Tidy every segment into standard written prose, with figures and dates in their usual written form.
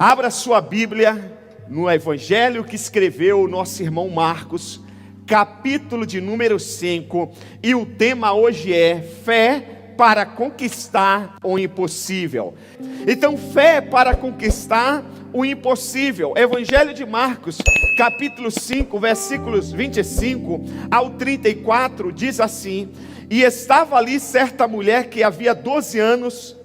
Abra sua Bíblia no Evangelho que escreveu o nosso irmão Marcos, capítulo de número 5, e o tema hoje é fé para conquistar o impossível. Então, fé para conquistar o impossível. Evangelho de Marcos, capítulo 5, versículos 25 ao 34, diz assim: e estava ali certa mulher que havia 12 anos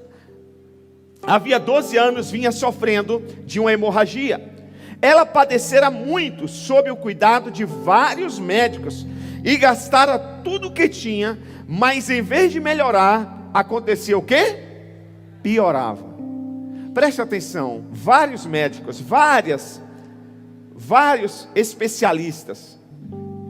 vinha sofrendo de uma hemorragia. Ela padecera muito sob o cuidado de vários médicos e gastara tudo o que tinha, mas em vez de melhorar, acontecia o quê? Piorava. Preste atenção, vários médicos, vários especialistas,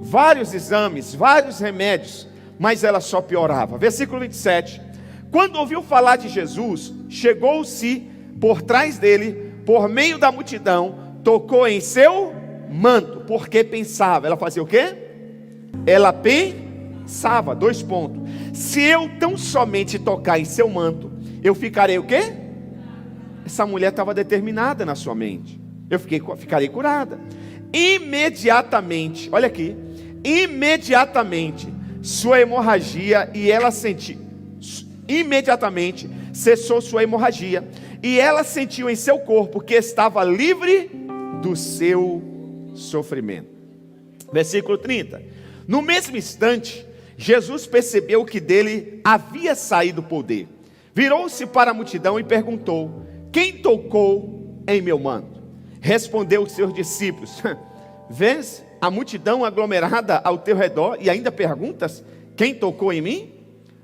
vários exames, vários remédios, mas ela só piorava. Versículo 27. Quando ouviu falar de Jesus, chegou-se por trás dele, por meio da multidão, tocou em seu manto, porque pensava. Ela fazia o quê? Ela pensava, 2 pontos. Se eu tão somente tocar em seu manto, eu ficarei o quê? Essa mulher estava determinada na sua mente. Eu ficarei curada. Imediatamente, olha aqui, imediatamente sua hemorragia e ela sentiu. Imediatamente cessou sua hemorragia e ela sentiu em seu corpo que estava livre do seu sofrimento. Versículo 30. No mesmo instante, Jesus percebeu que dele havia saído poder. Virou-se para a multidão e perguntou: quem tocou em meu manto? Respondeu os seus discípulos: vês a multidão aglomerada ao teu redor e ainda perguntas: quem tocou em mim?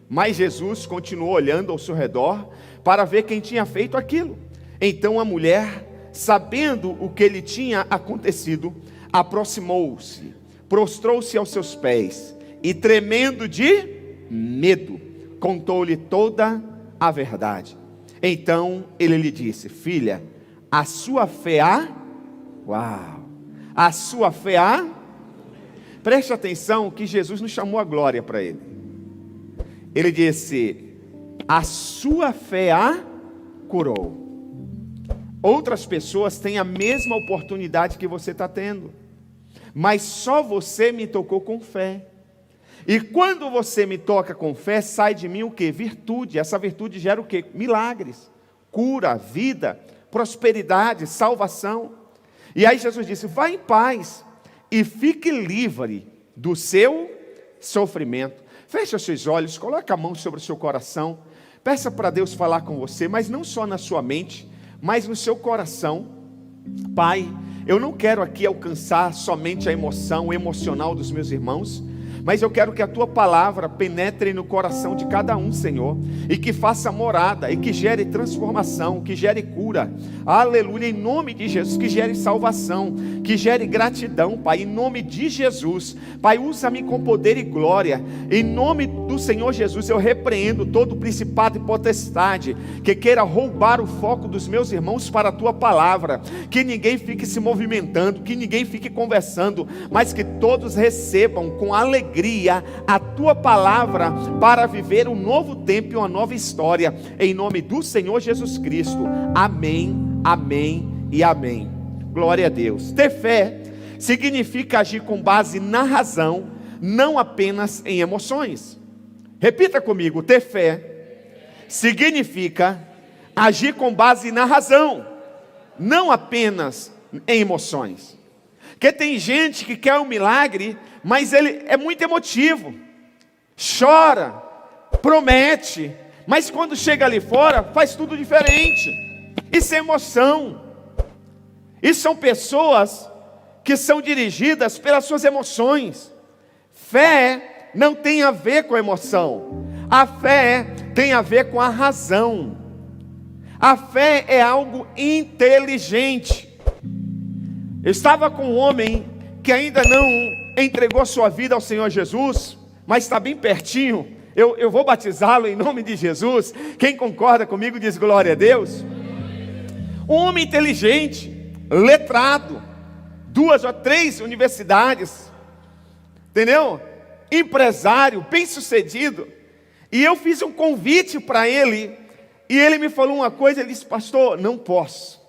Mas Jesus continuou olhando ao seu redor para ver quem tinha feito aquilo. Então a mulher, sabendo o que lhe tinha acontecido, aproximou-se, prostrou-se aos seus pés e, tremendo de medo, contou-lhe toda a verdade. Então ele lhe disse: filha, a sua fé a sua fé preste atenção que Jesus não chamou a glória para ele. Ele disse: a sua fé a curou. Outras pessoas têm a mesma oportunidade que você está tendo, mas só você me tocou com fé. E quando você me toca com fé, sai de mim o que? Virtude. Essa virtude gera o que? Milagres, cura, vida, prosperidade, salvação. E aí Jesus disse: vá em paz e fique livre do seu sofrimento. Feche os seus olhos, coloque a mão sobre o seu coração, peça para Deus falar com você, mas não só na sua mente, mas no seu coração. Pai, eu não quero aqui alcançar somente a emoção, o emocional dos meus irmãos, mas eu quero que a tua palavra penetre no coração de cada um, Senhor, e que faça morada, e que gere transformação, que gere cura, aleluia, em nome de Jesus, que gere salvação, que gere gratidão, Pai, em nome de Jesus. Pai, usa-me com poder e glória, em nome do Senhor Jesus. Eu repreendo todo principado e potestade que queira roubar o foco dos meus irmãos para a tua palavra, que ninguém fique se movimentando, que ninguém fique conversando, mas que todos recebam com alegria a tua palavra para viver um novo tempo e uma nova história, em nome do Senhor Jesus Cristo. Amém, amém e amém. Glória a Deus. Ter fé significa agir com base na razão, não apenas em emoções. Repita comigo: ter fé significa agir com base na razão, não apenas em emoções. Porque tem gente que quer um milagre, mas ele é muito emotivo, chora, promete, mas quando chega ali fora, faz tudo diferente. Isso é emoção. Isso são pessoas que são dirigidas pelas suas emoções. Fé não tem a ver com a emoção. A fé tem a ver com a razão. A fé é algo inteligente. Eu estava com um homem que ainda não entregou sua vida ao Senhor Jesus, mas está bem pertinho. Eu vou batizá-lo em nome de Jesus. Quem concorda comigo diz glória a Deus. Um homem inteligente, letrado, 2 ou 3 universidades, entendeu? Empresário, bem sucedido. E eu fiz um convite para ele, e ele me falou uma coisa. Ele disse: pastor, não posso.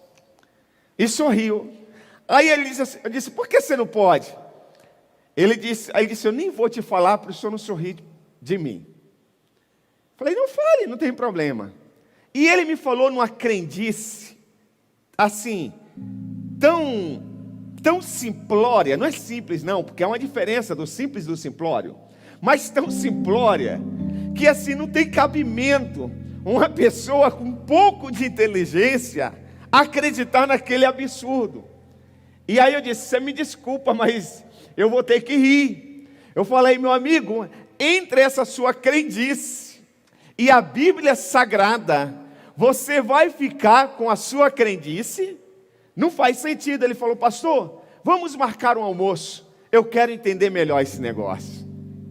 e sorriu. Aí ele disse assim, eu disse, por que você não pode? Aí ele disse, eu nem vou te falar para o senhor não sorrir de mim. Falei, não fale, não tem problema. E ele me falou numa crendice, assim, tão simplória, não é simples não, porque há uma diferença do simples e do simplório, mas tão simplória, que assim não tem cabimento uma pessoa com um pouco de inteligência acreditar naquele absurdo. E aí eu disse, você me desculpa, mas eu vou ter que rir. Eu falei, meu amigo, entre essa sua crendice e a Bíblia Sagrada, você vai ficar com a sua crendice? Não faz sentido. Ele falou, pastor, vamos marcar um almoço, eu quero entender melhor esse negócio.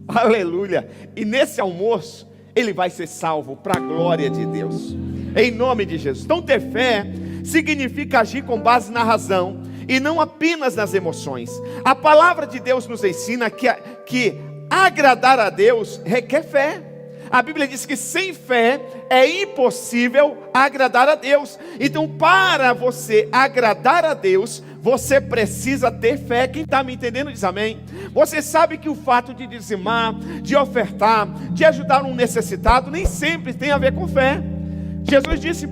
Aleluia. E nesse almoço, ele vai ser salvo para a glória de Deus, em nome de Jesus. Então ter fé significa agir com base na razão e não apenas nas emoções. A palavra de Deus nos ensina que agradar a Deus requer fé. A Bíblia diz que sem fé é impossível agradar a Deus. Então, para você agradar a Deus, você precisa ter fé. Quem está me entendendo diz amém. Você sabe que o fato de dizimar, de ofertar, de ajudar um necessitado, nem sempre tem a ver com fé. Jesus disse,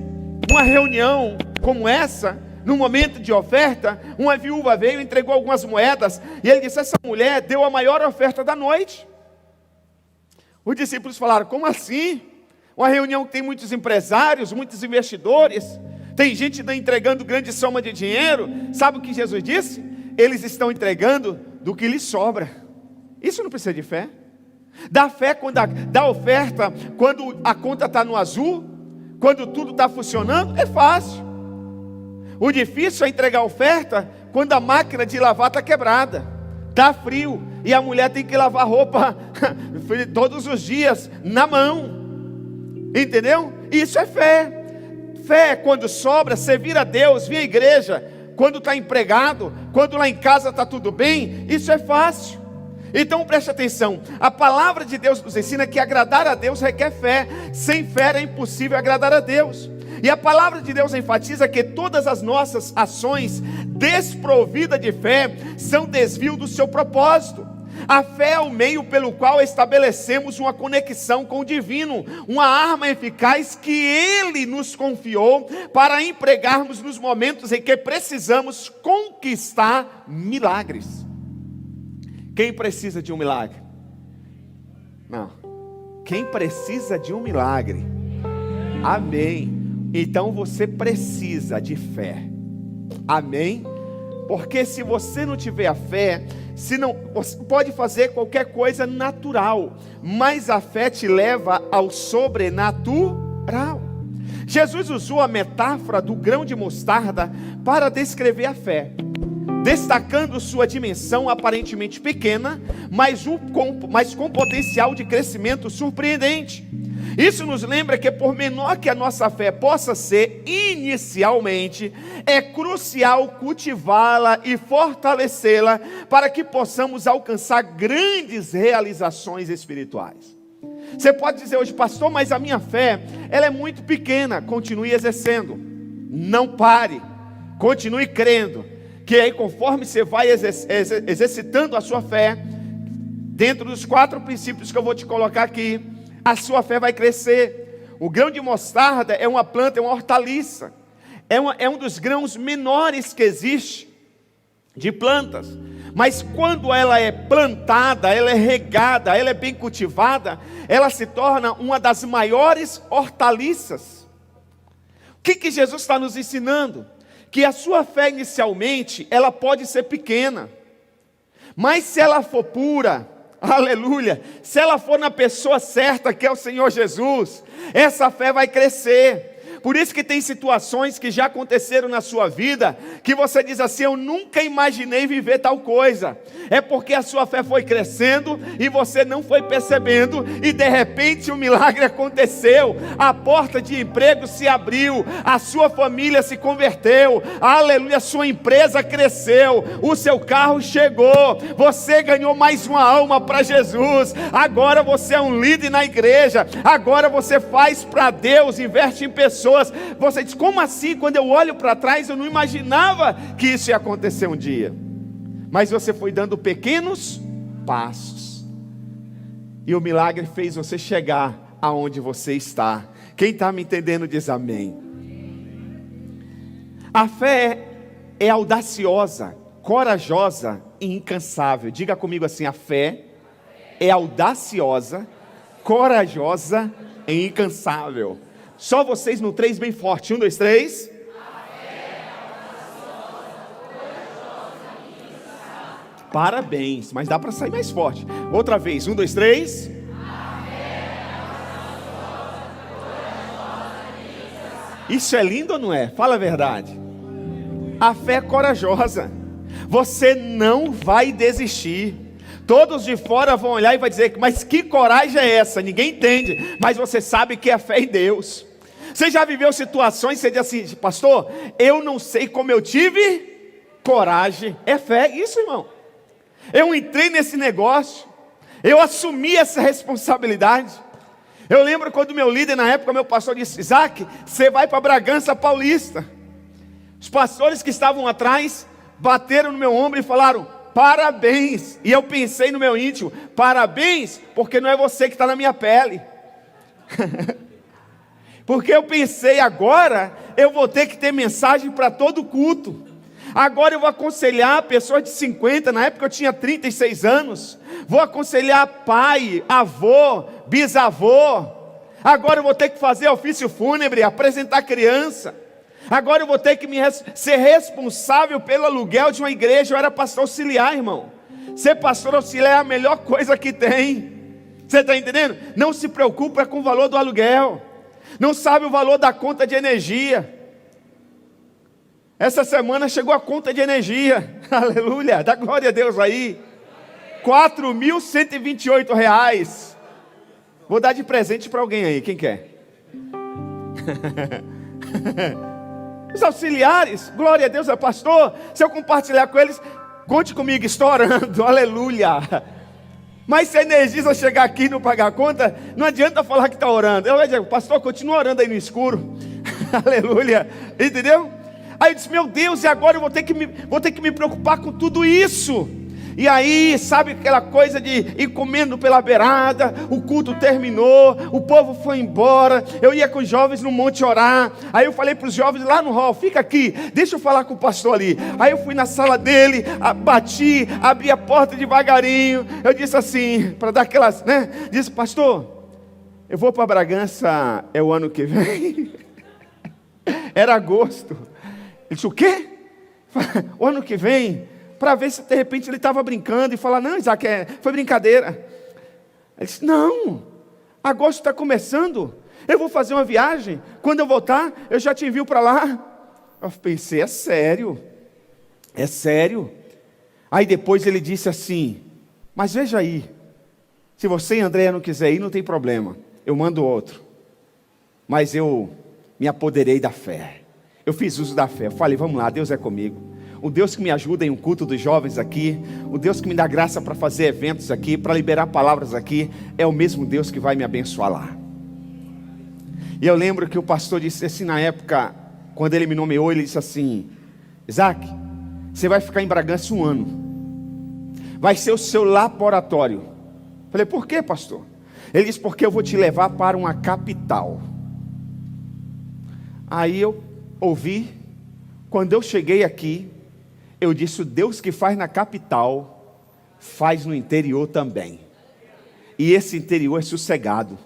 uma reunião como essa, no momento de oferta, uma viúva veio e entregou algumas moedas, e ele disse, essa mulher deu a maior oferta da noite. Os discípulos falaram, como assim? Uma reunião que tem muitos empresários, muitos investidores, tem gente entregando grande soma de dinheiro. Sabe o que Jesus disse? Eles estão entregando do que lhes sobra. Isso não precisa de fé. Dá fé quando dá oferta, quando a conta está no azul, quando tudo está funcionando, é fácil. O difícil é entregar oferta quando a máquina de lavar está quebrada, está frio, e a mulher tem que lavar roupa todos os dias, na mão. Entendeu? Isso é fé. Fé é quando sobra, servir a Deus, vir à igreja, quando está empregado, quando lá em casa está tudo bem, isso é fácil. Então preste atenção, a palavra de Deus nos ensina que agradar a Deus requer fé. Sem fé é impossível agradar a Deus. E a palavra de Deus enfatiza que todas as nossas ações desprovidas de fé são desvio do seu propósito. A fé é o meio pelo qual estabelecemos uma conexão com o divino, uma arma eficaz que Ele nos confiou para empregarmos nos momentos em que precisamos conquistar milagres. Quem precisa de um milagre? Não. Quem precisa de um milagre? Amém. Então você precisa de fé. Amém? Porque se você não tiver a fé, você pode fazer qualquer coisa natural, mas a fé te leva ao sobrenatural. Jesus usou a metáfora do grão de mostarda para descrever a fé, destacando sua dimensão aparentemente pequena, mas com potencial de crescimento surpreendente. Isso nos lembra que por menor que a nossa fé possa ser inicialmente, é crucial cultivá-la e fortalecê-la para que possamos alcançar grandes realizações espirituais. Você pode dizer hoje, pastor, mas a minha fé, ela é muito pequena. Continue exercendo, não pare, continue crendo, que aí conforme você vai exercitando a sua fé, dentro dos 4 princípios que eu vou te colocar aqui, a sua fé vai crescer. O grão de mostarda é uma planta, é uma hortaliça, é um dos grãos menores que existe de plantas, mas quando ela é plantada, ela é regada, ela é bem cultivada, ela se torna uma das maiores hortaliças. O que Jesus está nos ensinando? Que a sua fé inicialmente, ela pode ser pequena, mas se ela for pura, aleluia, se ela for na pessoa certa, que é o Senhor Jesus, essa fé vai crescer. Por isso que tem situações que já aconteceram na sua vida, que você diz assim, eu nunca imaginei viver tal coisa. É porque a sua fé foi crescendo, e você não foi percebendo, e de repente o milagre aconteceu, a porta de emprego se abriu, a sua família se converteu, aleluia, a sua empresa cresceu, o seu carro chegou, você ganhou mais uma alma para Jesus, agora você é um líder na igreja, agora você faz para Deus, investe em pessoas, pessoas. Você diz, como assim? Quando eu olho para trás, eu não imaginava que isso ia acontecer um dia. Mas você foi dando pequenos passos. E o milagre fez você chegar aonde você está. Quem está me entendendo diz amém. A fé é audaciosa, corajosa e incansável. Diga comigo assim, a fé é audaciosa, corajosa e incansável. Só vocês no 3 bem forte. 1, 2, 3. Parabéns, mas dá para sair mais forte. Outra vez, 1, 2, 3. Isso é lindo ou não é? Fala a verdade. A fé é corajosa. Você não vai desistir. Todos de fora vão olhar e vai dizer, mas que coragem é essa? Ninguém entende, mas você sabe que é fé em Deus. Você já viveu situações, você diz assim, pastor, eu não sei como eu tive coragem. É fé, isso, irmão. Eu entrei nesse negócio, eu assumi essa responsabilidade. Eu lembro quando meu líder na época, meu pastor disse, Isaac, você vai para Bragança Paulista. Os pastores que estavam atrás bateram no meu ombro e falaram, parabéns. E eu pensei no meu íntimo, parabéns, porque não é você que está na minha pele. Porque eu pensei, agora eu vou ter que ter mensagem para todo culto. Agora eu vou aconselhar pessoas de 50, na época eu tinha 36 anos. Vou aconselhar pai, avô, bisavô. Agora eu vou ter que fazer ofício fúnebre, apresentar criança. Agora eu vou ter que ser responsável pelo aluguel de uma igreja. Eu era pastor auxiliar, irmão. Ser pastor auxiliar é a melhor coisa que tem. Você está entendendo? Não se preocupa com o valor do aluguel. Não sabe o valor da conta de energia. Essa semana chegou a conta de energia. Aleluia, dá glória a Deus aí. R$4.128. Vou dar de presente para alguém aí, quem quer? Os auxiliares, glória a Deus, é pastor. Se eu compartilhar com eles, conte comigo, estou orando, aleluia. Mas se a Energisa chegar aqui e não pagar a conta, não adianta falar que está orando. Eu vou dizer, pastor, continua orando aí no escuro. Aleluia, entendeu? Aí eu disse, meu Deus, e agora eu vou ter que me preocupar com tudo isso. E aí, sabe aquela coisa de ir comendo pela beirada, o culto terminou, o povo foi embora, eu ia com os jovens no monte orar, aí eu falei para os jovens lá no hall, fica aqui, deixa eu falar com o pastor ali. Aí eu fui na sala dele, bati, abri a porta devagarinho, eu disse assim, para dar aquelas, né, disse, pastor, eu vou para Bragança, é o ano que vem. Era agosto. Ele disse, o quê? O ano que vem? Para ver se de repente ele estava brincando e falar, não, Isaac, foi brincadeira. Ele disse, não, agosto está começando, eu vou fazer uma viagem, quando eu voltar, eu já te envio para lá. Eu pensei, é sério. Aí depois ele disse assim, mas veja aí, se você e Andréia não quiser ir, não tem problema, eu mando outro. Mas eu me apoderei da fé, eu fiz uso da fé, eu falei, vamos lá, Deus é comigo. O Deus que me ajuda em um culto dos jovens aqui, o Deus que me dá graça para fazer eventos aqui, para liberar palavras aqui, é o mesmo Deus que vai me abençoar lá. E eu lembro que o pastor disse assim na época, quando ele me nomeou, ele disse assim, Isaac, você vai ficar em Bragança 1 ano, vai ser o seu laboratório. Falei, por quê, pastor? Ele disse, porque eu vou te levar para uma capital. Aí eu ouvi, quando eu cheguei aqui, eu disse, o Deus que faz na capital, faz no interior também. E esse interior é sossegado,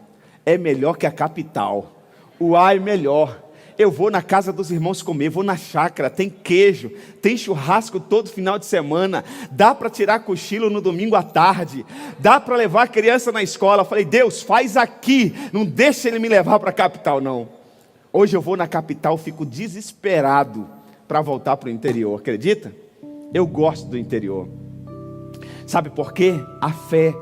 é melhor que a capital. O ar é melhor. Eu vou na casa dos irmãos comer, vou na chácara, tem queijo, tem churrasco todo final de semana, dá para tirar cochilo no domingo à tarde, dá para levar a criança na escola. Eu falei, Deus, faz aqui, não deixa ele me levar para a capital não. Hoje eu vou na capital, fico desesperado para voltar para o interior, acredita? Eu gosto do interior. Sabe por quê? A fé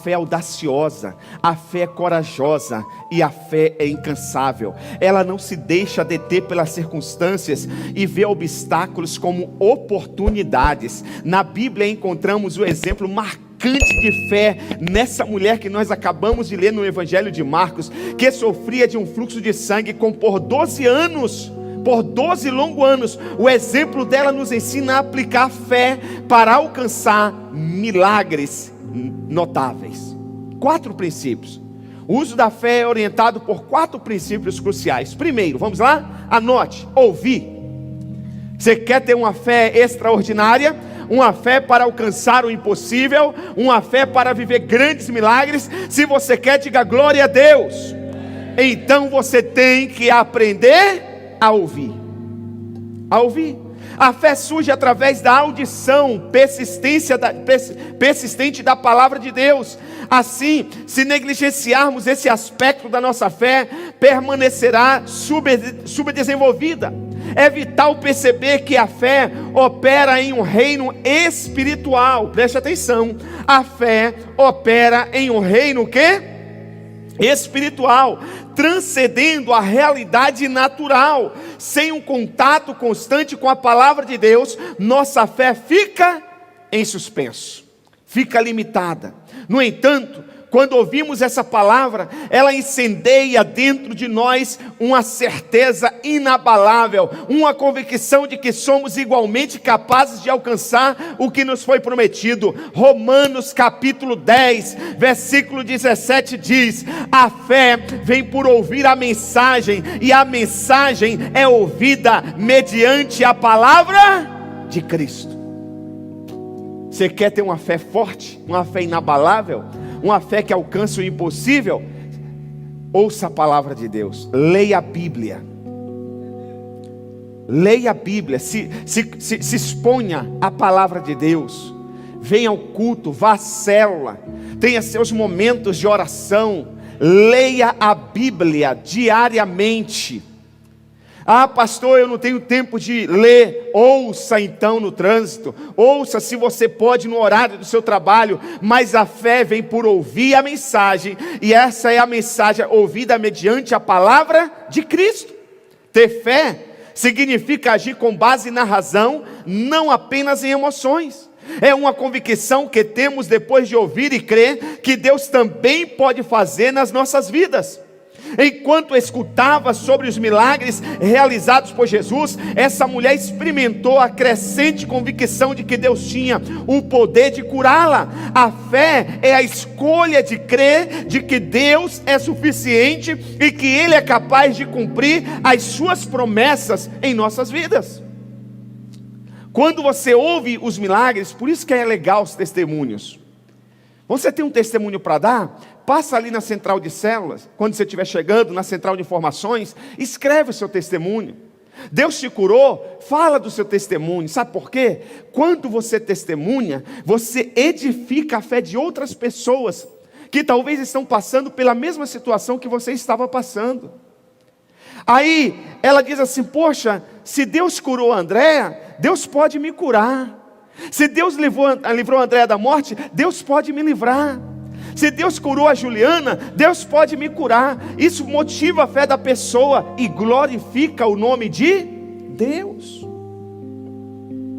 é audaciosa, a fé é corajosa e a fé é incansável. Ela não se deixa deter pelas circunstâncias e vê obstáculos como oportunidades. Na Bíblia encontramos o exemplo marcado gigante de fé nessa mulher que nós acabamos de ler no Evangelho de Marcos, que sofria de um fluxo de sangue por 12 anos. Por 12 longos anos, o exemplo dela nos ensina a aplicar fé para alcançar milagres notáveis. 4 princípios. O uso da fé é orientado por 4 princípios cruciais. Primeiro, vamos lá? Anote, ouvir. Você quer ter uma fé extraordinária? Uma fé para alcançar o impossível? Uma fé para viver grandes milagres? Se você quer, diga glória a Deus. Então você tem que aprender a ouvir. A ouvir. A fé surge através da audição persistente da palavra de Deus. Assim, se negligenciarmos esse aspecto da nossa fé, permanecerá subdesenvolvida. É vital perceber que a fé opera em um reino espiritual. Preste atenção. A fé opera em um reino que? Espiritual, transcendendo a realidade natural. Sem um contato constante com a palavra de Deus, nossa fé fica em suspenso, fica limitada. No entanto, quando ouvimos essa palavra, ela incendeia dentro de nós uma certeza inabalável, uma convicção de que somos igualmente capazes de alcançar o que nos foi prometido. Romanos capítulo 10, versículo 17 diz: a fé vem por ouvir a mensagem, e a mensagem é ouvida mediante a palavra de Cristo. Você quer ter uma fé forte, uma fé inabalável? Uma fé que alcança o impossível? Ouça a palavra de Deus, leia a Bíblia. Leia a Bíblia, se exponha à palavra de Deus. Venha ao culto, vá à célula, tenha seus momentos de oração. Leia a Bíblia diariamente. Ah, pastor, eu não tenho tempo de ler. Ouça então no trânsito, ouça se você pode no horário do seu trabalho. Mas a fé vem por ouvir a mensagem, e essa é a mensagem ouvida mediante a palavra de Cristo. Ter fé significa agir com base na razão, não apenas em emoções. É uma convicção que temos depois de ouvir e crer que Deus também pode fazer nas nossas vidas. Enquanto escutava sobre os milagres realizados por Jesus, essa mulher experimentou a crescente convicção de que Deus tinha o poder de curá-la. A fé é a escolha de crer de que Deus é suficiente e que Ele é capaz de cumprir as suas promessas em nossas vidas. Quando você ouve os milagres, por isso que é legal os testemunhos. Você tem um testemunho para dar? Passa ali na central de células, quando você estiver chegando na central de informações, escreve o seu testemunho. Deus te curou, fala do seu testemunho. Sabe por quê? Quando você testemunha, você edifica a fé de outras pessoas que talvez estão passando pela mesma situação que você estava passando. Aí ela diz assim: poxa, se Deus curou a Andréa, Deus pode me curar. Se Deus livrou a Andréa da morte, Deus pode me livrar. Se Deus curou a Juliana, Deus pode me curar. Isso motiva a fé da pessoa e glorifica o nome de Deus.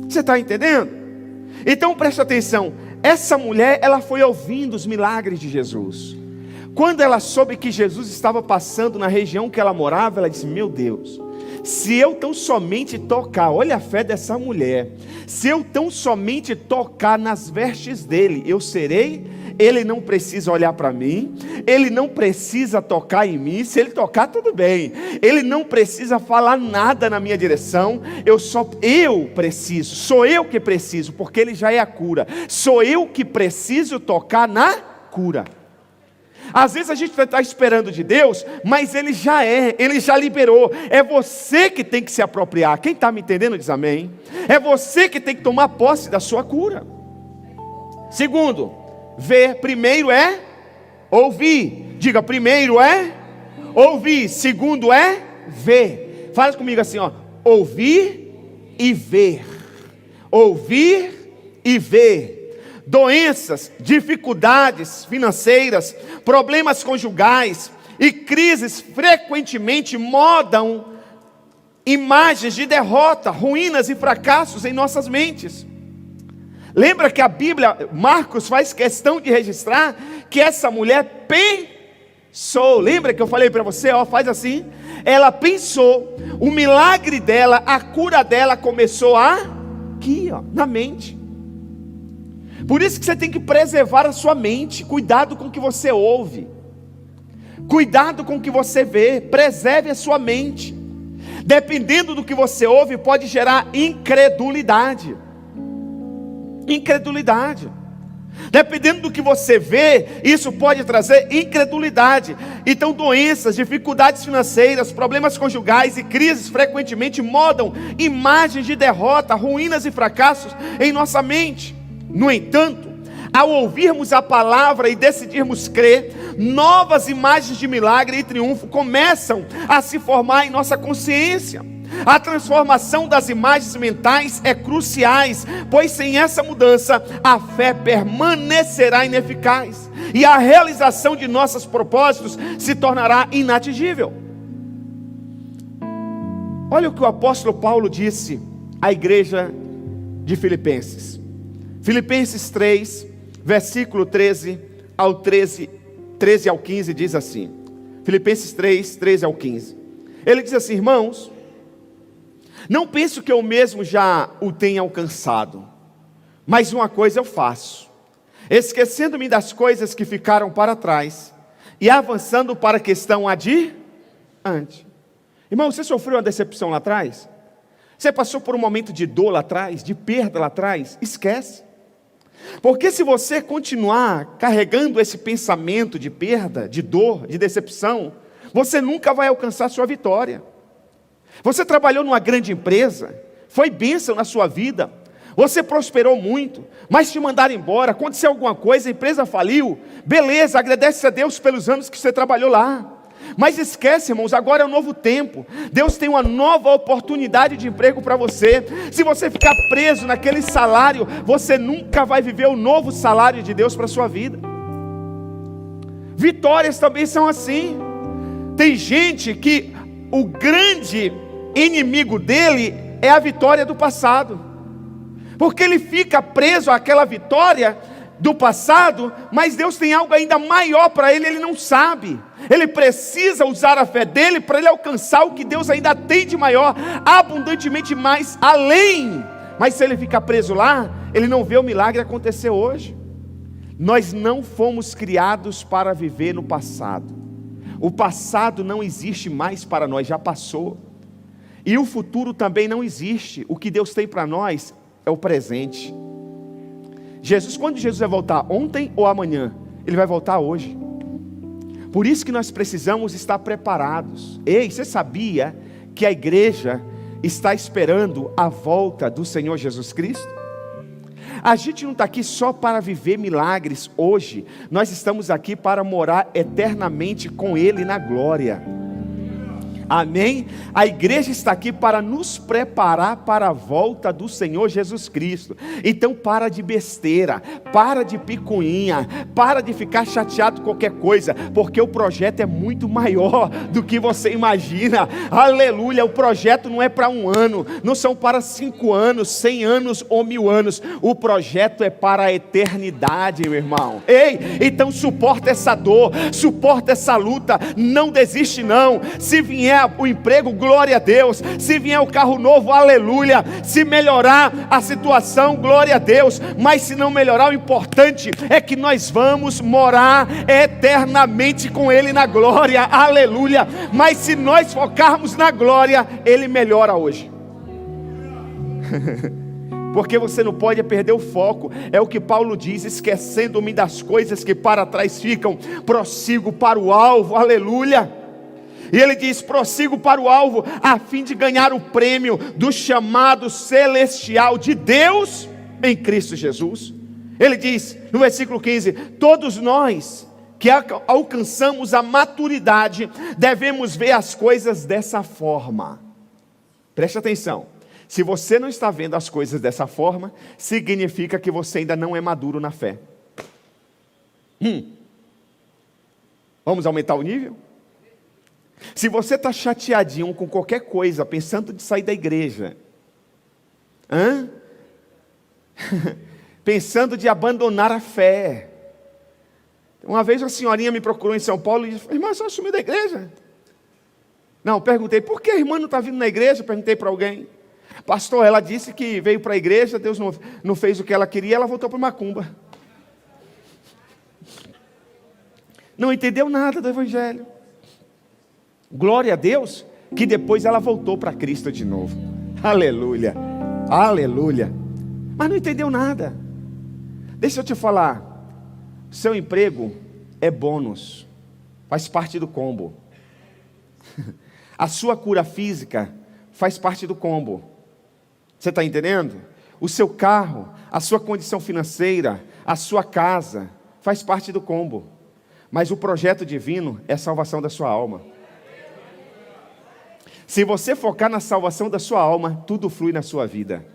Você está entendendo? Então preste atenção. Essa mulher, ela foi ouvindo os milagres de Jesus. Quando ela soube que Jesus estava passando na região que ela morava, ela disse: meu Deus, se eu tão somente tocar, olha a fé dessa mulher, se eu tão somente tocar nas vestes dele, eu serei. Ele não precisa olhar para mim, ele não precisa tocar em mim. Se ele tocar, tudo bem. Ele não precisa falar nada na minha direção. Eu preciso, sou eu que preciso, porque ele já é a cura. Sou eu que preciso tocar na cura. Às vezes a gente está esperando de Deus, mas Ele já liberou. É você que tem que se apropriar. Quem está me entendendo diz amém. É você que tem que tomar posse da sua cura. Segundo, ver. Primeiro é ouvir. Diga, primeiro é ouvir. Segundo é ver. Fala comigo assim, ó: ouvir e ver. Ouvir e ver. Doenças, dificuldades financeiras, problemas conjugais e crises frequentemente modam imagens de derrota, ruínas e fracassos em nossas mentes. Lembra que a Bíblia, Marcos faz questão de registrar que essa mulher pensou. Lembra que eu falei para você, faz assim. Ela pensou, o milagre dela, a cura dela começou aqui, na mente. Por isso que você tem que preservar a sua mente. Cuidado com o que você ouve, cuidado com o que você vê. Preserve a sua mente. Dependendo do que você ouve, pode gerar incredulidade. Dependendo do que você vê, isso pode trazer incredulidade. Então doenças, dificuldades financeiras, problemas conjugais e crises frequentemente modam imagens de derrota, ruínas e fracassos em nossa mente. No entanto, ao ouvirmos a palavra e decidirmos crer, novas imagens de milagre e triunfo começam a se formar em nossa consciência. A transformação das imagens mentais é crucial, pois sem essa mudança, a fé permanecerá ineficaz e a realização de nossos propósitos se tornará inatingível. Olha o que o apóstolo Paulo disse à igreja de Filipenses. Filipenses 3, versículo 13 ao 15 diz assim. Filipenses 3, 13 ao 15. Ele diz assim: irmãos, não penso que eu mesmo já o tenha alcançado, mas uma coisa eu faço, esquecendo-me das coisas que ficaram para trás e avançando para a questão adiante. Irmão, você sofreu uma decepção lá atrás? Você passou por um momento de dor lá atrás, de perda lá atrás? Esquece. Porque se você continuar carregando esse pensamento de perda, de dor, de decepção, você nunca vai alcançar a sua vitória. Você trabalhou numa grande empresa, foi bênção na sua vida, você prosperou muito, mas te mandaram embora, aconteceu alguma coisa, a empresa faliu, beleza, agradece a Deus pelos anos que você trabalhou lá. Mas esquece, irmãos, agora é um novo tempo. Deus tem uma nova oportunidade de emprego para você. Se você ficar preso naquele salário, você nunca vai viver o novo salário de Deus para a sua vida. Vitórias também são assim. Tem gente que o grande inimigo dele é a vitória do passado, porque ele fica preso àquela vitória do passado, mas Deus tem algo ainda maior para ele, ele não sabe. Ele precisa usar a fé dele para ele alcançar o que Deus ainda tem de maior, abundantemente mais, além. Mas se ele ficar preso lá, ele não vê o milagre acontecer hoje. Nós não fomos criados para viver no passado. O passado não existe mais para nós, já passou. E o futuro também não existe. O que Deus tem para nós é o presente. Quando Jesus vai voltar? Ontem ou amanhã? Ele vai voltar hoje. Por isso que nós precisamos estar preparados. Ei, você sabia que a igreja está esperando a volta do Senhor Jesus Cristo? A gente não está aqui só para viver milagres hoje. Nós estamos aqui para morar eternamente com Ele na glória. Amém? A igreja está aqui para nos preparar para a volta do Senhor Jesus Cristo. Então para de besteira, para de picuinha, para de ficar chateado com qualquer coisa, porque o projeto é muito maior do que você imagina. Aleluia, o projeto não é para 1 ano, não são para 5 anos, 100 anos ou 1000 anos. O projeto é para a eternidade, meu irmão. Ei, então suporta essa dor, suporta essa luta, não desiste não. Se vier o emprego, glória a Deus. Se vier o carro novo, aleluia. Se melhorar a situação, glória a Deus. Mas se não melhorar, o importante é que nós vamos morar eternamente com Ele na glória, aleluia. Mas se nós focarmos na glória, Ele melhora hoje. Porque você não pode perder o foco. É o que Paulo diz: esquecendo-me das coisas que para trás ficam, prossigo para o alvo, aleluia. E ele diz: prossigo para o alvo, a fim de ganhar o prêmio do chamado celestial de Deus em Cristo Jesus. Ele diz no versículo 15: todos nós que alcançamos a maturidade, devemos ver as coisas dessa forma. Preste atenção, se você não está vendo as coisas dessa forma, significa que você ainda não é maduro na fé. Vamos aumentar o nível? Se você está chateadinho com qualquer coisa, pensando de sair da igreja, pensando de abandonar a fé. Uma vez uma senhorinha me procurou em São Paulo e disse: irmã, você sumiu da igreja? Não, perguntei, por que a irmã não está vindo na igreja? Perguntei para alguém. Pastor, ela disse que veio para a igreja, Deus não fez o que ela queria, ela voltou para macumba. Não entendeu nada do evangelho. Glória a Deus, que depois ela voltou para Cristo de novo. Aleluia, aleluia. Mas não entendeu nada. Deixa eu te falar, seu emprego é bônus, faz parte do combo. A sua cura física faz parte do combo. Você está entendendo? O seu carro, a sua condição financeira, a sua casa, faz parte do combo. Mas o projeto divino é a salvação da sua alma. Se você focar na salvação da sua alma, tudo flui na sua vida.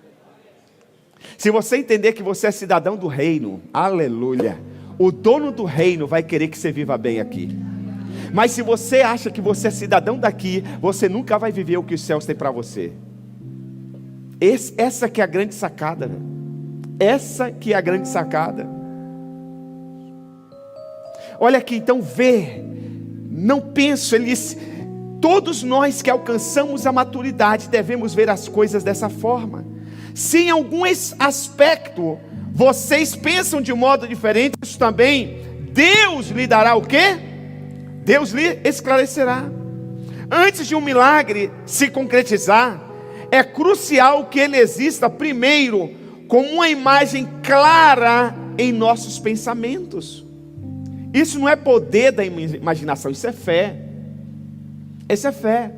Se você entender que você é cidadão do reino, aleluia, o dono do reino vai querer que você viva bem aqui. Mas se você acha que você é cidadão daqui, você nunca vai viver o que os céus têm para você. Essa que é a grande sacada, né? Essa que é a grande sacada. Olha aqui, então vê, não penso, ele disse, todos nós que alcançamos a maturidade devemos ver as coisas dessa forma. Se em algum aspecto vocês pensam de modo diferente, isso também, Deus lhe dará o quê? Deus lhe esclarecerá. Antes de um milagre se concretizar, é crucial que ele exista primeiro como uma imagem clara em nossos pensamentos. Isso não é poder da imaginação, isso é fé. Isso é fé.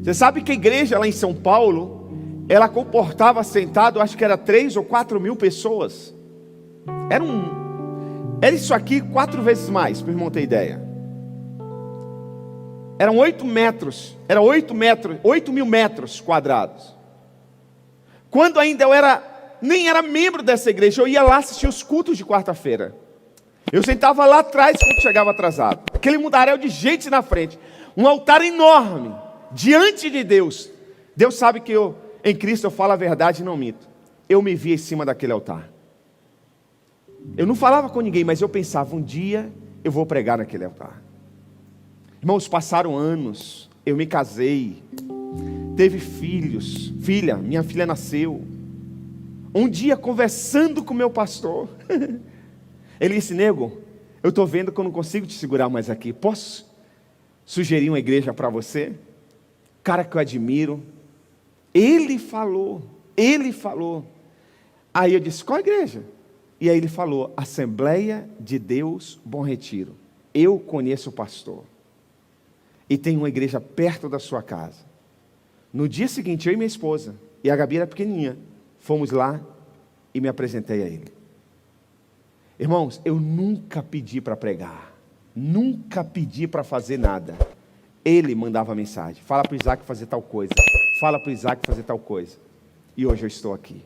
Você sabe que a igreja lá em São Paulo, ela comportava sentado, acho que era 3 ou 4 mil pessoas. Era isso aqui 4 vezes mais, para o irmão ter ideia. Eram 8 metros, 8 mil metros quadrados. Quando ainda nem era membro dessa igreja, eu ia lá assistir os cultos de quarta-feira. Eu sentava lá atrás quando chegava atrasado. Aquele mundaréu de gente na frente. Um altar enorme, diante de Deus. Deus sabe que em Cristo eu falo a verdade e não minto. Eu me via em cima daquele altar. Eu não falava com ninguém, mas eu pensava, um dia eu vou pregar naquele altar. Irmãos, passaram anos, eu me casei, teve filhos, minha filha nasceu. Um dia conversando com meu pastor, ele disse: nego, eu estou vendo que eu não consigo te segurar mais aqui, posso sugerir uma igreja para você? Cara que eu admiro, ele falou, aí eu disse: qual igreja? E aí ele falou: Assembleia de Deus Bom Retiro, eu conheço o pastor, e tem uma igreja perto da sua casa. No dia seguinte, eu e minha esposa, e a Gabi era pequenininha, fomos lá e me apresentei a ele. Irmãos, eu nunca pedi para pregar, nunca pedi para fazer nada. Ele mandava mensagem: fala para o Isaac fazer tal coisa, fala para o Isaac fazer tal coisa. E hoje eu estou aqui.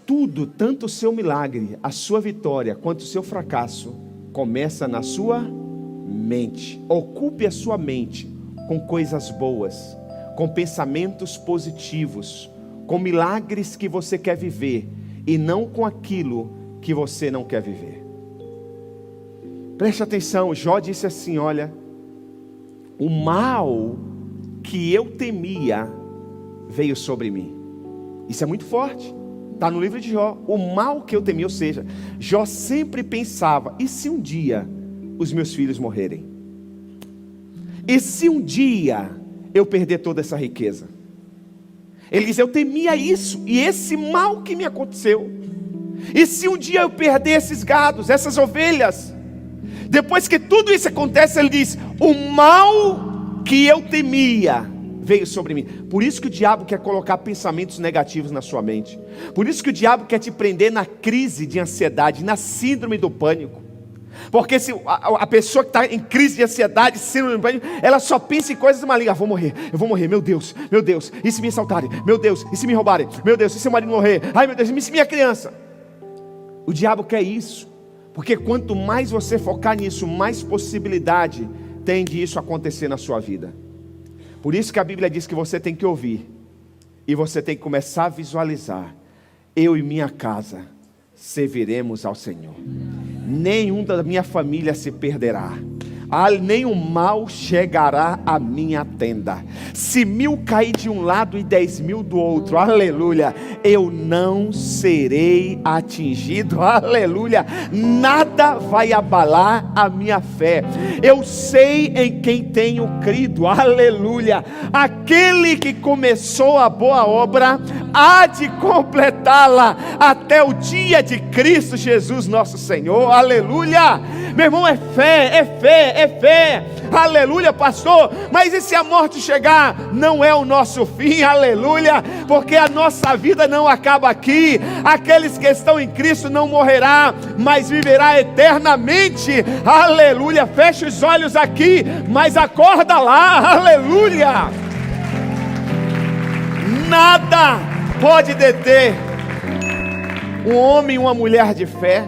Tudo, tanto o seu milagre, a sua vitória, quanto o seu fracasso, começa na sua mente. Ocupe a sua mente com coisas boas, com pensamentos positivos, com milagres que você quer viver, e não com aquilo que você não quer viver. Preste atenção, Jó disse assim: olha, o mal que eu temia veio sobre mim. Isso é muito forte, está no livro de Jó. O mal que eu temia, ou seja, Jó sempre pensava: e se um dia os meus filhos morrerem? E se um dia eu perder toda essa riqueza? Ele diz: eu temia isso, e esse mal que me aconteceu. E se um dia eu perder esses gados, essas ovelhas? Depois que tudo isso acontece, ele diz: o mal que eu temia veio sobre mim. Por isso que o diabo quer colocar pensamentos negativos na sua mente. Por isso que o diabo quer te prender na crise de ansiedade, na síndrome do pânico. Porque se a pessoa que está em crise de ansiedade, síndrome do pânico, ela só pensa em coisas malignas: eu vou morrer, meu Deus, e se me assaltarem? Meu Deus, e se me roubarem? Meu Deus, e se meu marido morrer? Ai meu Deus, e se minha criança? O diabo quer isso, porque quanto mais você focar nisso, mais possibilidade tem de isso acontecer na sua vida. Por isso que a Bíblia diz que você tem que ouvir, e você tem que começar a visualizar. eu e minha casa serviremos ao Senhor. Nenhum da minha família se perderá. Nenhum mal chegará à minha tenda. Se 1000 cair de um lado e 10.000 do outro, aleluia, eu não serei atingido, aleluia, nada vai abalar a minha fé. Eu sei em quem tenho crido, aleluia, aquele que começou a boa obra há de completá-la até o dia de Cristo Jesus nosso Senhor, aleluia. Meu irmão, é fé, é fé, é fé, aleluia, pastor. Mas e se a morte chegar? Não é o nosso fim, aleluia, porque a nossa vida não acaba aqui. Aqueles que estão em Cristo não morrerá, mas viverá eternamente, aleluia. Fecha os olhos aqui, mas acorda lá, aleluia. Nada pode deter um homem e uma mulher de fé,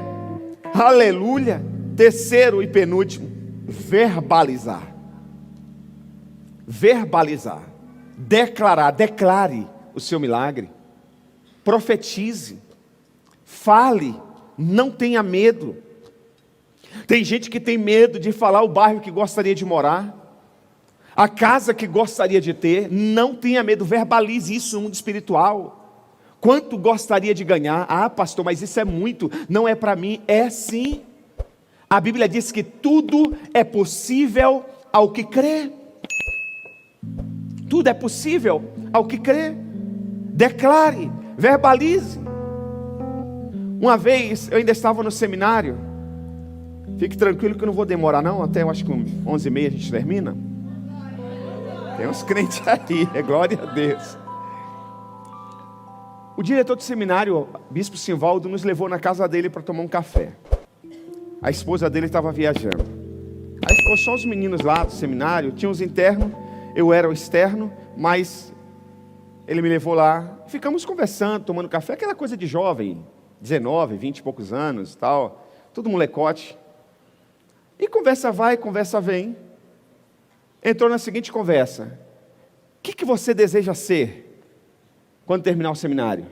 aleluia. Terceiro e penúltimo, verbalizar. Verbalizar. Declarar, declare o seu milagre. Profetize. Fale, não tenha medo. Tem gente que tem medo de falar o bairro que gostaria de morar, a casa que gostaria de ter. Não tenha medo, verbalize isso no mundo espiritual. Quanto gostaria de ganhar? Ah, pastor, mas isso é muito, não é para mim. É sim. A Bíblia diz que tudo é possível ao que crê. Tudo é possível ao que crê. Declare, verbalize. Uma vez eu ainda estava no seminário. Fique tranquilo que eu não vou demorar não. Até eu acho que 11h30 a gente termina. Tem uns crentes aí, glória a Deus. O diretor do seminário, Bispo Simvaldo, nos levou na casa dele para tomar um café. A esposa dele estava viajando. Aí ficou só os meninos lá do seminário. Tinha os internos, eu era o externo, mas ele me levou lá. Ficamos conversando, tomando café, aquela coisa de jovem, 19, 20 e poucos anos e tal, tudo molecote. E conversa vai, conversa vem. Entrou na seguinte conversa: o que você deseja ser quando terminar o seminário?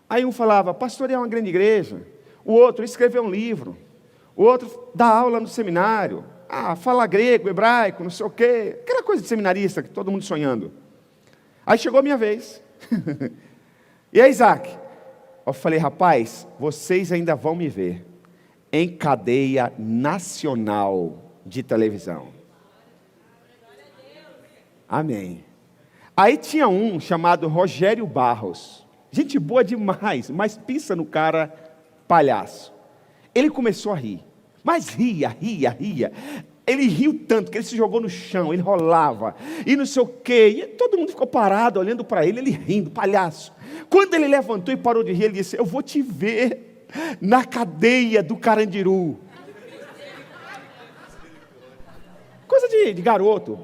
Aí um falava, pastorear uma grande igreja. O outro, escrever um livro. O outro, dar aula no seminário. Falar grego, hebraico, não sei o quê. Aquela coisa de seminarista, que todo mundo sonhando. Aí chegou a minha vez. E aí, Isaac? Eu falei, rapaz, vocês ainda vão me ver em cadeia nacional de televisão. Amém. Aí tinha um chamado Rogério Barros. Gente boa demais, mas pensa no cara palhaço. Ele começou a rir, mas ria. Ele riu tanto que ele se jogou no chão, ele rolava, e não sei o quê, e todo mundo ficou parado, olhando para ele rindo, palhaço. Quando ele levantou e parou de rir, ele disse, eu vou te ver na cadeia do Carandiru. Coisa de garoto.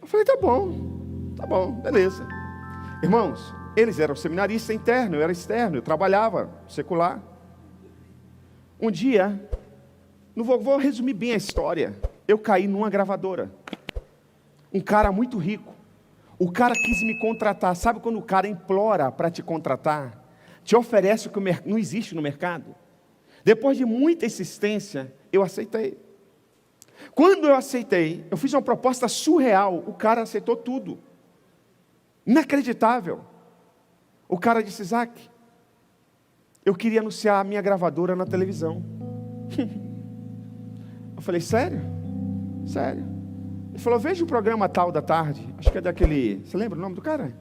Eu falei, tá bom, beleza. Irmãos, eles eram seminaristas internos, eu era externo, eu trabalhava secular. Um dia, vou resumir bem a história, eu caí numa gravadora. Um cara muito rico. O cara quis me contratar. Sabe quando o cara implora para te contratar? Te oferece o que não existe no mercado? Depois de muita insistência, eu aceitei. Quando eu aceitei, eu fiz uma proposta surreal. O cara aceitou tudo. Inacreditável. O cara disse, Isaac, eu queria anunciar a minha gravadora na televisão. Eu falei, sério? Sério? Ele falou, veja o programa tal da tarde. Acho que é daquele... Você lembra o nome do cara?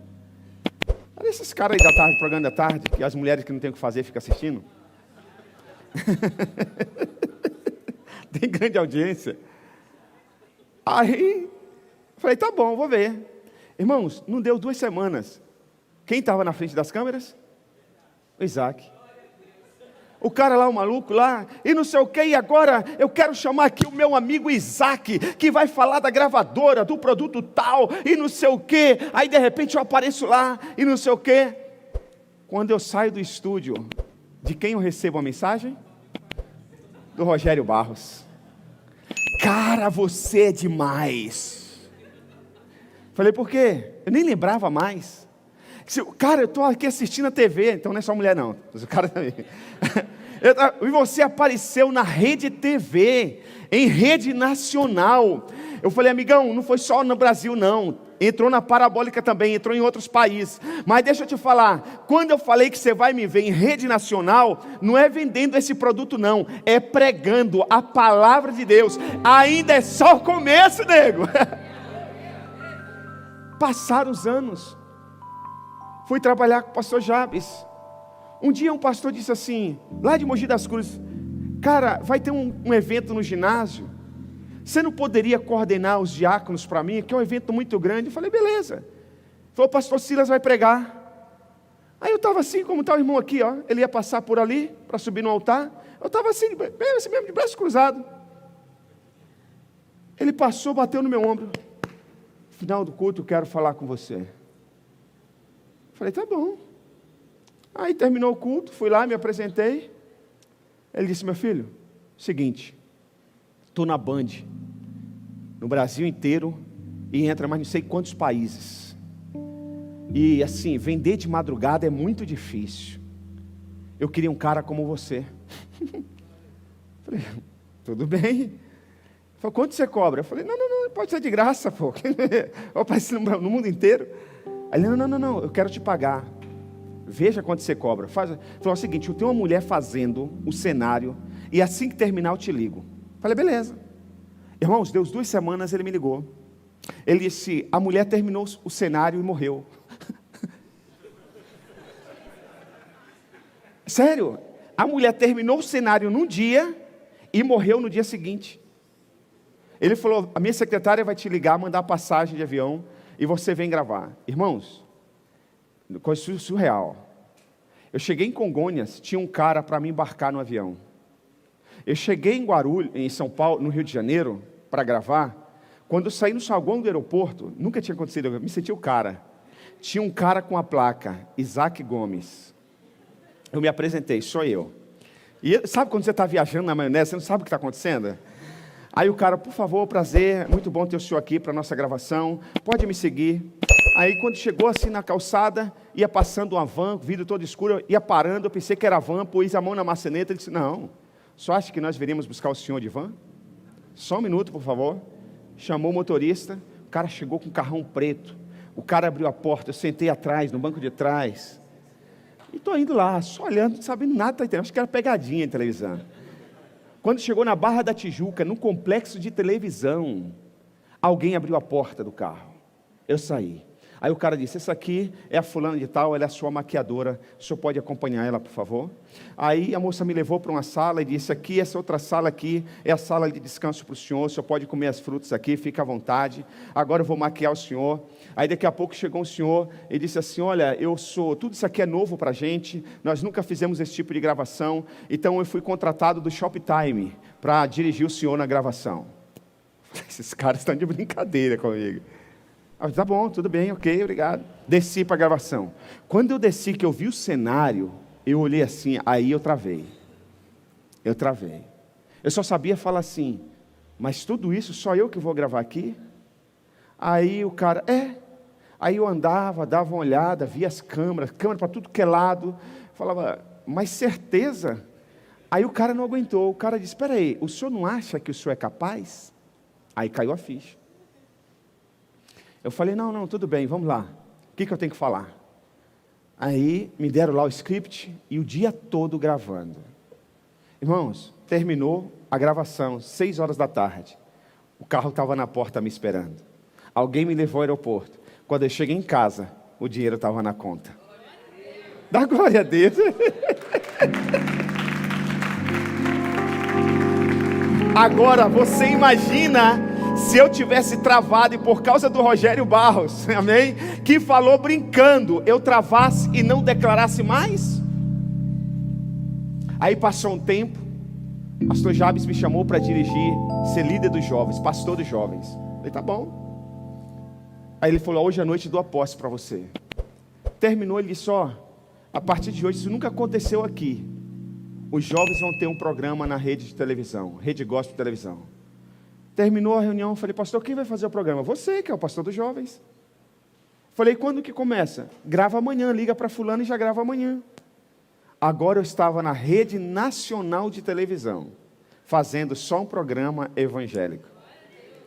Olha esses caras aí da tarde, programa da tarde, que as mulheres que não tem o que fazer ficam assistindo. Tem grande audiência. Aí, eu falei, tá bom, vou ver. Irmãos, não deu 2 semanas. Quem estava na frente das câmeras? O Isaac. O cara lá, o maluco lá, e não sei o que, e agora eu quero chamar aqui o meu amigo Isaac, que vai falar da gravadora, do produto tal, e não sei o que. Aí de repente eu apareço lá, e não sei o que. Quando eu saio do estúdio, de quem eu recebo a mensagem? Do Rogério Barros. Cara, você é demais. Falei, por quê? Eu nem lembrava mais. Cara, eu estou aqui assistindo a TV, então não é só mulher não, mas o cara também. E você apareceu na Rede TV, em rede nacional. Eu falei, amigão, não foi só no Brasil não, entrou na Parabólica também, entrou em outros países. Mas deixa eu te falar, quando eu falei que você vai me ver em rede nacional, não é vendendo esse produto não, é pregando a palavra de Deus. Ainda é só o começo, nego. Passaram os anos, fui trabalhar com o pastor Jabes. Um dia um pastor disse assim, lá de Mogi das Cruzes, cara, vai ter um evento no ginásio, você não poderia coordenar os diáconos para mim, que é um evento muito grande? Eu falei, beleza. Ele falou, o pastor Silas vai pregar. Aí eu estava assim, como está o irmão aqui, ó, ele ia passar por ali, para subir no altar, eu estava assim mesmo, de braço cruzado. Ele passou, bateu no meu ombro, final do culto, eu quero falar com você. Eu falei, tá bom. Aí terminou o culto, fui lá, me apresentei. Ele disse, meu filho, seguinte, estou na Band, no Brasil inteiro, e entra mais não sei quantos países. E assim, vender de madrugada é muito difícil. Eu queria um cara como você. Falei, tudo bem. Ele falou, quanto você cobra? Eu falei, não, pode ser de graça, pô. No mundo inteiro. Aí ele, não, eu quero te pagar. Veja quanto você cobra. Falou o seguinte, eu tenho uma mulher fazendo o cenário, e assim que terminar eu te ligo. Falei, beleza. Irmãos, deu 2 semanas, ele me ligou. Ele disse, a mulher terminou o cenário e morreu. Sério, a mulher terminou o cenário num dia e morreu no dia seguinte. Ele falou, a minha secretária vai te ligar, mandar passagem de avião e você vem gravar. Irmãos, coisa surreal. Eu cheguei em Congonhas, tinha um cara para me embarcar no avião. Eu cheguei em Guarulhos, em São Paulo, no Rio de Janeiro, para gravar. Quando eu saí no saguão do aeroporto, nunca tinha acontecido, eu me senti o cara. Tinha um cara com a placa, Isaac Gomes. Eu me apresentei, sou eu. E sabe quando você está viajando na maionese, você não sabe o que está acontecendo? Aí o cara, por favor, prazer, muito bom ter o senhor aqui para a nossa gravação, pode me seguir. Aí quando chegou assim na calçada, ia passando uma van, vidro todo escuro, ia parando, eu pensei que era van, pus a mão na maçaneta e disse, não, só acha que nós viríamos buscar o senhor de van? Só um minuto, por favor. Chamou o motorista, o cara chegou com um carrão preto, o cara abriu a porta, eu sentei atrás, no banco de trás, e estou indo lá, só olhando, não sabendo nada, acho que era pegadinha em televisão. Quando chegou na Barra da Tijuca, num complexo de televisão, alguém abriu a porta do carro, eu saí. Aí o cara disse, essa aqui é a fulana de tal, ela é a sua maquiadora, o senhor pode acompanhar ela, por favor? Aí a moça me levou para uma sala e disse, aqui, essa outra sala aqui, é a sala de descanso para o senhor pode comer as frutas aqui, fica à vontade, agora eu vou maquiar o senhor. Aí daqui a pouco chegou um senhor e disse assim, olha, tudo isso aqui é novo para a gente, nós nunca fizemos esse tipo de gravação, então eu fui contratado do Shoptime para dirigir o senhor na gravação. Esses caras estão de brincadeira comigo. Tá bom, tudo bem, ok, obrigado. Desci para a gravação. Quando eu desci, que eu vi o cenário, eu olhei assim, aí eu travei. Eu só sabia falar assim, mas tudo isso só eu que vou gravar aqui? Aí o cara, Aí eu andava, dava uma olhada, via as câmeras para tudo que é lado, falava, mas certeza? Aí o cara não aguentou, o cara disse, espera aí, o senhor não acha que o senhor é capaz? Aí caiu a ficha. Eu falei, não, tudo bem, vamos lá. O que eu tenho que falar? Aí me deram lá o script e o dia todo gravando. Irmãos, terminou a gravação, 6 horas da tarde. O carro estava na porta me esperando. Alguém me levou ao aeroporto. Quando eu cheguei em casa, o dinheiro estava na conta. Dá glória a Deus. Agora você imagina se eu tivesse travado e por causa do Rogério Barros, amém? Que falou brincando, eu travasse e não declarasse mais? Aí passou um tempo, pastor Jabes me chamou para dirigir, ser líder dos jovens, pastor dos jovens. Eu falei, tá bom. Aí ele falou, hoje à noite dou a posse para você. Terminou, ele disse, a partir de hoje, isso nunca aconteceu aqui. Os jovens vão ter um programa na rede de televisão, Rede Gospel de televisão. Terminou a reunião, eu falei, pastor, quem vai fazer o programa? Você, que é o pastor dos jovens. Falei, quando que começa? Grava amanhã, liga para fulano e já grava amanhã. Agora eu estava na rede nacional de televisão, fazendo só um programa evangélico.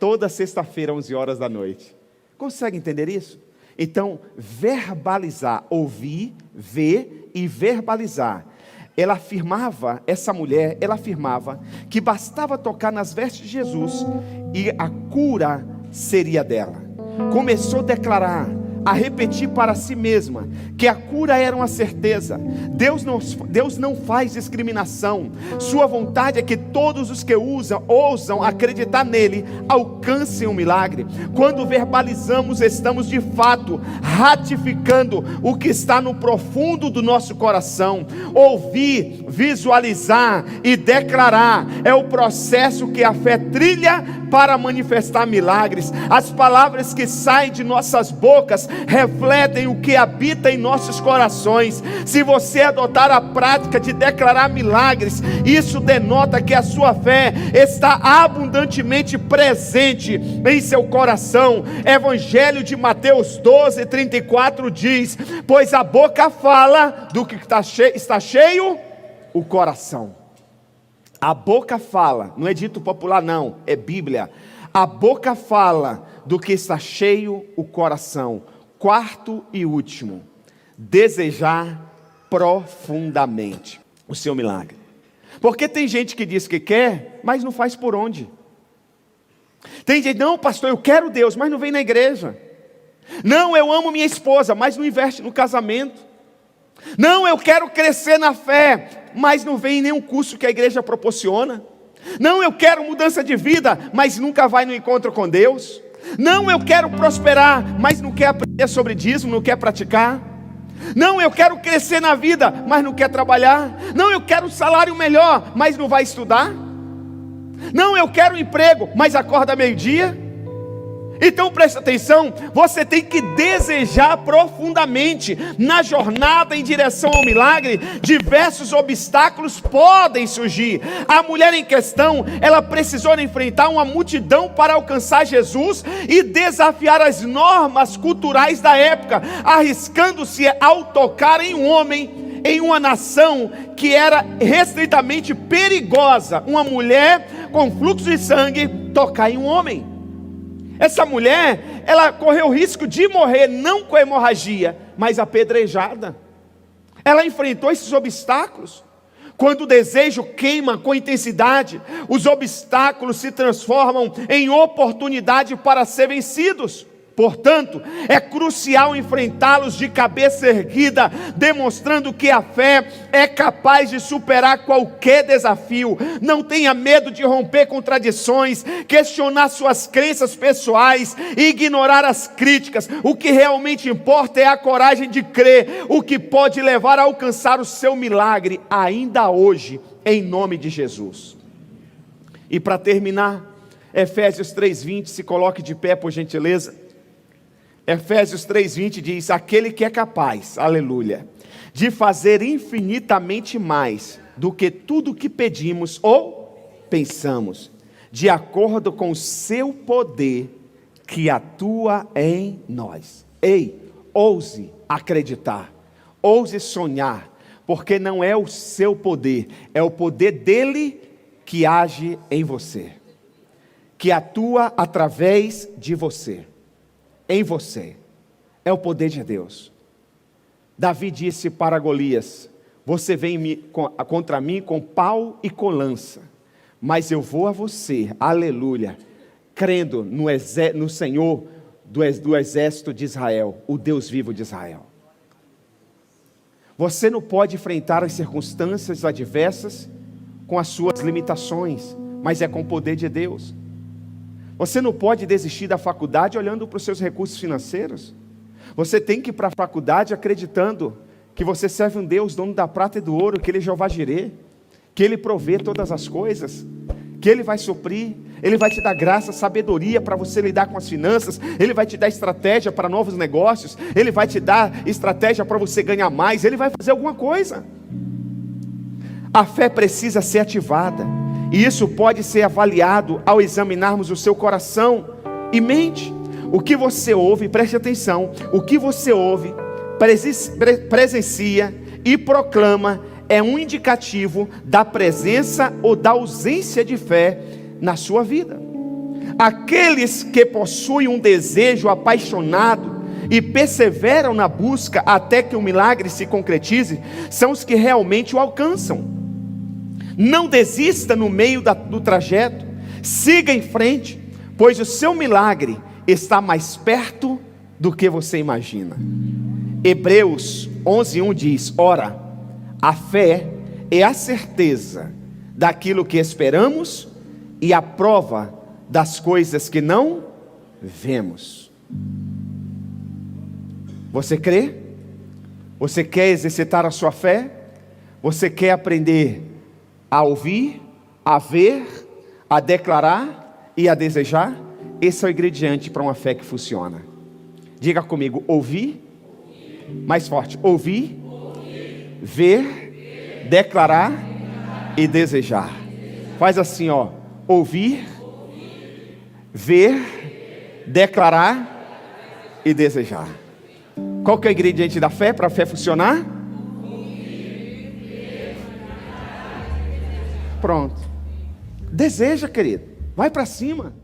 Toda sexta-feira, 11 horas da noite. Consegue entender isso? Então, verbalizar, ouvir, ver e verbalizar. Essa mulher afirmava que bastava tocar nas vestes de Jesus e a cura seria dela. Começou a declarar, a repetir para si mesma, que a cura era uma certeza. Deus não faz discriminação. Sua vontade é que todos os que ousam acreditar nele, alcancem um milagre. Quando verbalizamos, estamos de fato ratificando o que está no profundo do nosso coração. Ouvir, visualizar e declarar é o processo que a fé trilha para manifestar milagres. As palavras que saem de nossas bocas refletem o que habita em nossos corações. Se você adotar a prática de declarar milagres, isso denota que a sua fé está abundantemente presente em seu coração. Evangelho de Mateus 12:34 diz: pois a boca fala do que está cheio o coração. A boca fala, não é dito popular não, é Bíblia. A boca fala do que está cheio o coração. Quarto e último, desejar profundamente o seu milagre. Porque tem gente que diz que quer, mas não faz por onde. Tem gente, não pastor, eu quero Deus, mas não vem na igreja. Não, eu amo minha esposa, mas não investe no casamento. Não, eu quero crescer na fé, mas não vem em nenhum curso que a igreja proporciona. Não, eu quero mudança de vida, mas nunca vai no encontro com Deus. Não, eu quero prosperar, mas não quer aprender sobre dízimo, não quer praticar. Não, eu quero crescer na vida, mas não quer trabalhar. Não, eu quero um salário melhor, mas não vai estudar. Não, eu quero um emprego, mas acorda meio-dia. Então presta atenção, você tem que desejar profundamente. Na jornada em direção ao milagre, diversos obstáculos podem surgir. A mulher em questão, ela precisou enfrentar uma multidão para alcançar Jesus e desafiar as normas culturais da época, arriscando-se ao tocar em um homem, em uma nação que era restritamente perigosa. Uma mulher com fluxo de sangue tocar em um homem. Essa mulher, ela correu o risco de morrer, não com hemorragia, mas apedrejada. Ela enfrentou esses obstáculos. Quando o desejo queima com intensidade, os obstáculos se transformam em oportunidade para ser vencidos. Portanto, é crucial enfrentá-los de cabeça erguida, demonstrando que a fé é capaz de superar qualquer desafio. Não tenha medo de romper contradições, questionar suas crenças pessoais e ignorar as críticas. O que realmente importa é a coragem de crer, o que pode levar a alcançar o seu milagre ainda hoje, em nome de Jesus. E para terminar, Efésios 3:20, se coloque de pé por gentileza. Efésios 3:20 diz: aquele que é capaz, aleluia, de fazer infinitamente mais do que tudo que pedimos ou pensamos, de acordo com o seu poder que atua em nós. Ei, ouse acreditar, ouse sonhar, porque não é o seu poder, é o poder dele que age em você, que atua através de você. Em você, é o poder de Deus. Davi disse para Golias: você vem contra mim com pau e com lança, mas eu vou a você, aleluia, crendo no Senhor do exército de Israel, o Deus vivo de Israel. Você não pode enfrentar as circunstâncias adversas com as suas limitações, mas é com o poder de Deus. Você não pode desistir da faculdade olhando para os seus recursos financeiros. Você tem que ir para a faculdade acreditando que você serve um Deus, dono da prata e do ouro, que Ele é Jeová Jirê, que Ele provê todas as coisas, que Ele vai suprir, Ele vai te dar graça, sabedoria para você lidar com as finanças, Ele vai te dar estratégia para novos negócios, Ele vai te dar estratégia para você ganhar mais, Ele vai fazer alguma coisa. A fé precisa ser ativada. E isso pode ser avaliado ao examinarmos o seu coração e mente. O que você ouve, preste atenção, o que você ouve, presencia e proclama é um indicativo da presença ou da ausência de fé na sua vida. Aqueles que possuem um desejo apaixonado e perseveram na busca até que o milagre se concretize, são os que realmente o alcançam. Não desista no meio do trajeto, siga em frente, pois o seu milagre está mais perto do que você imagina. Hebreus 11:1 diz: ora, a fé é a certeza daquilo que esperamos e a prova das coisas que não vemos. Você crê? Você quer exercitar a sua fé? Você quer aprender a ouvir, a ver, a declarar e a desejar? Esse é o ingrediente para uma fé que funciona. Diga comigo: ouvir, mais forte, ouvir, ver, declarar e desejar. Faz assim, ó: ouvir, ver, declarar e desejar. Qual que é o ingrediente da fé para a fé funcionar? Pronto. Deseja, querido. Vai para cima.